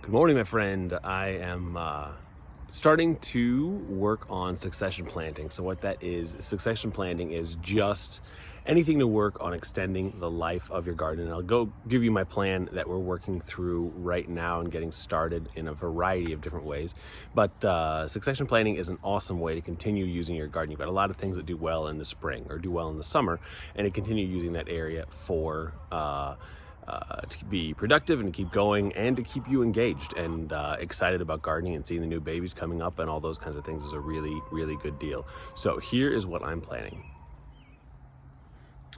Good morning, my friend. I am starting to work on succession planting. So what that is, succession planting is just anything to work on extending the life of your garden. And I'll go give you my plan that we're working through right now and getting started in a variety of different ways. But succession planting is an awesome way to continue using your garden. You've got a lot of things that do well in the spring or do well in the summer, and to continue using that area for to be productive and to keep going and to keep you engaged and excited about gardening and seeing the new babies coming up and all those kinds of things is a really, really good deal. So here is what I'm planning.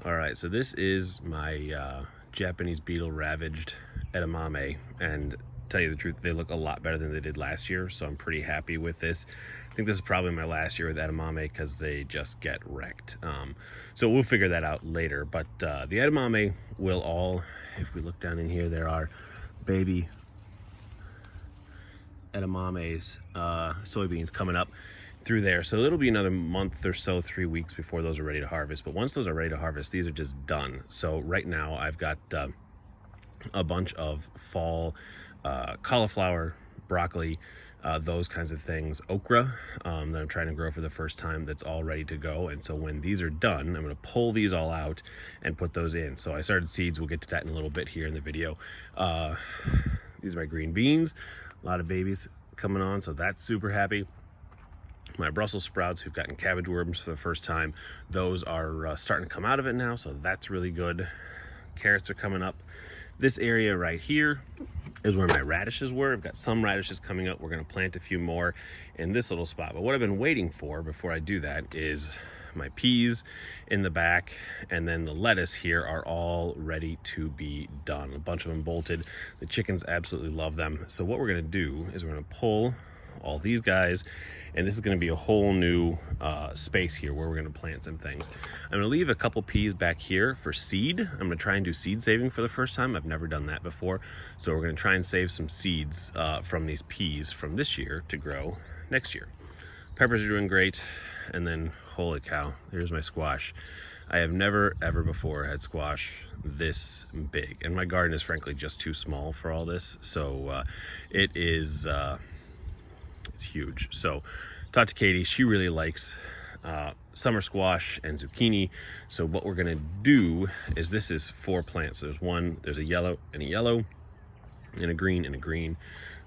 All right, so this is my Japanese beetle ravaged edamame, and tell you the truth, they look a lot better than they did last year, so I'm pretty happy with this. I think this is probably my last year with edamame because they just get wrecked. So we'll figure that out later, but the edamame will all, if we look down in here, there are baby edamames, soybeans coming up through there. So it'll be another month or so, 3 weeks before those are ready to harvest. But once those are ready to harvest, these are just done. So right now I've got a bunch of fall cauliflower, broccoli, those kinds of things, okra that I'm trying to grow for the first time, that's all ready to go. And so when these are done, I'm going to pull these all out and put those in. So I started seeds. We'll get to that in a little bit here in the video. These are my green beans, a lot of babies coming on, so that's super happy. My Brussels sprouts, we've gotten cabbage worms for the first time. Those are starting to come out of it now, so that's really good. Carrots are coming up. This area right here is where my radishes were. I've got some radishes coming up. We're going to plant a few more in this little spot. But what I've been waiting for before I do that is my peas in the back, and then the lettuce here are all ready to be done. A bunch of them bolted. The chickens absolutely love them. So what we're going to do is we're going to pull all these guys, and this is going to be a whole new space here where we're going to plant some things. I'm going to leave a couple peas back here for seed. I'm going to try and do seed saving for the first time. I've never done that before, so we're going to try and save some seeds from these peas from this year to grow next year. Peppers are doing great, and then holy cow, here's my squash. I have never ever before had squash this big, and my garden is frankly just too small for all this, so it is it's huge. So talked to Katie, she really likes summer squash and zucchini. So what we're gonna do is, this is 4 plants. There's a yellow and a green and a green.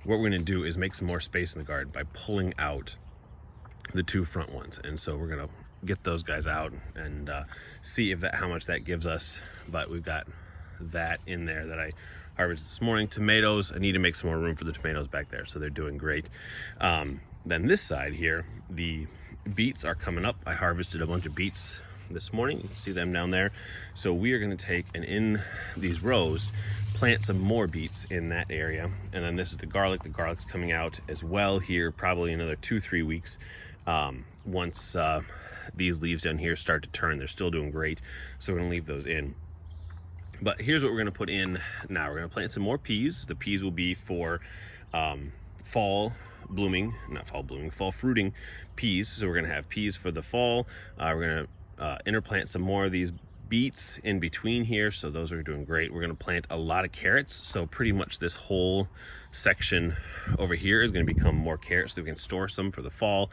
What we're gonna do is make some more space in the garden by pulling out the 2 front ones. And so we're gonna get those guys out and see if how much that gives us. But we've got that in there that I harvested this morning. Tomatoes, I need to make some more room for the tomatoes back there, so they're doing great. Then this side here, the beets are coming up. I harvested a bunch of beets this morning. You can see them down there. So we are going to take, and in these rows, plant some more beets in that area. And then this is the garlic. The garlic's coming out as well here, probably another 2-3 weeks. Once these leaves down here start to turn, they're still doing great, so we're going to leave those in. But here's what we're going to put in now. We're going to plant some more peas. The peas will be for fall fruiting peas. So we're going to have peas for the fall. We're going to interplant some more of these beets in between here, so those are doing great. We're going to plant a lot of carrots, so pretty much this whole section over here is going to become more carrots, so we can store some for the fall,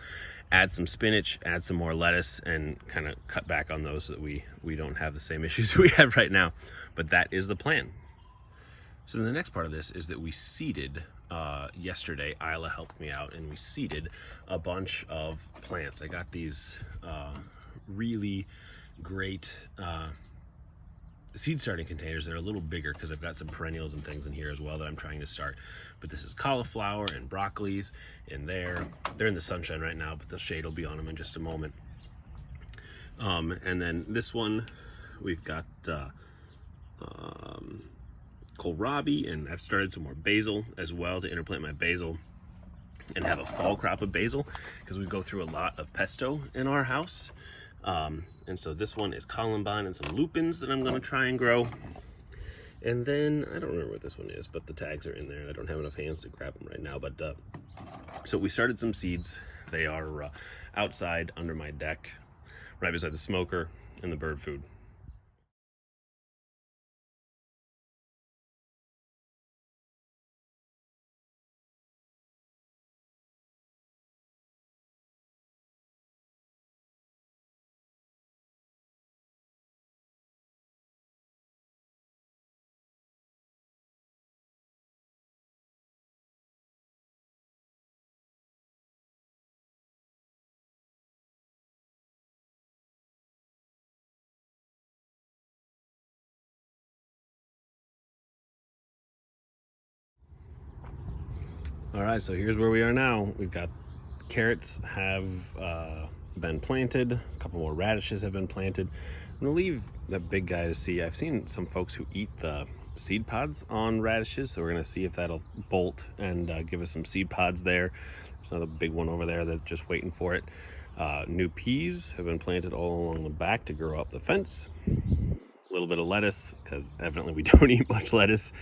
add some spinach, add some more lettuce, and kind of cut back on those so that we don't have the same issues we have right now. But that is the plan. So the next part of this is that we seeded yesterday. Isla helped me out, and we seeded a bunch of plants. I got these really great seed starting containers that are a little bigger because I've got some perennials and things in here as well that I'm trying to start. But this is cauliflower and broccolis in there. They're in the sunshine right now, but the shade will be on them in just a moment. And then this one, we've got kohlrabi, and I've started some more basil as well to interplant my basil and have a fall crop of basil, because we go through a lot of pesto in our house. And so this one is columbine and some lupins that I'm going to try and grow. And then I don't remember what this one is, but the tags are in there and I don't have enough hands to grab them right now. But so we started some seeds. They are outside under my deck, right beside the smoker and the bird food. All right, so here's where we are now. We've got carrots have been planted. A couple more radishes have been planted. I'm gonna leave that big guy to see. I've seen some folks who eat the seed pods on radishes, so we're gonna see if that'll bolt and give us some seed pods there. There's another big one over there that's just waiting for it. New peas have been planted all along the back to grow up the fence. A little bit of lettuce, because evidently we don't eat much lettuce.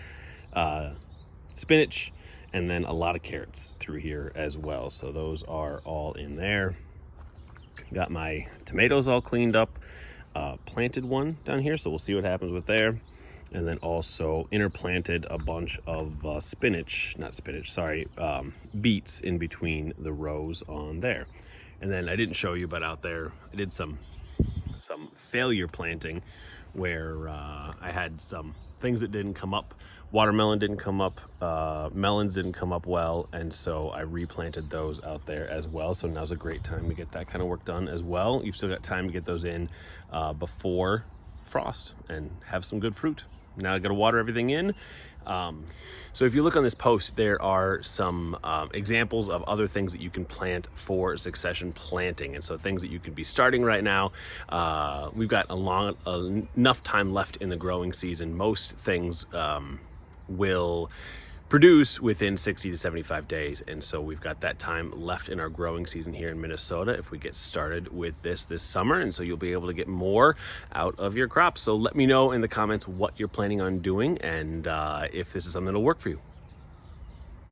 Spinach, and then a lot of carrots through here as well. So those are all in there. Got my tomatoes all cleaned up. Planted one down here, so we'll see what happens with there. And then also interplanted a bunch of beets in between the rows on there. And then I didn't show you, but out there I did some failure planting where I had some things that didn't come up. Watermelon didn't come up, melons didn't come up well, and so I replanted those out there as well. So now's a great time to get that kind of work done as well. You've still got time to get those in before frost and have some good fruit. Now I got to water everything in. So if you look on this post, there are some examples of other things that you can plant for succession planting. And so things that you can be starting right now. We've got enough time left in the growing season. Most things will produce within 60 to 75 days. And so we've got that time left in our growing season here in Minnesota if we get started with this summer. And so you'll be able to get more out of your crops. So let me know in the comments what you're planning on doing and if this is something that'll work for you.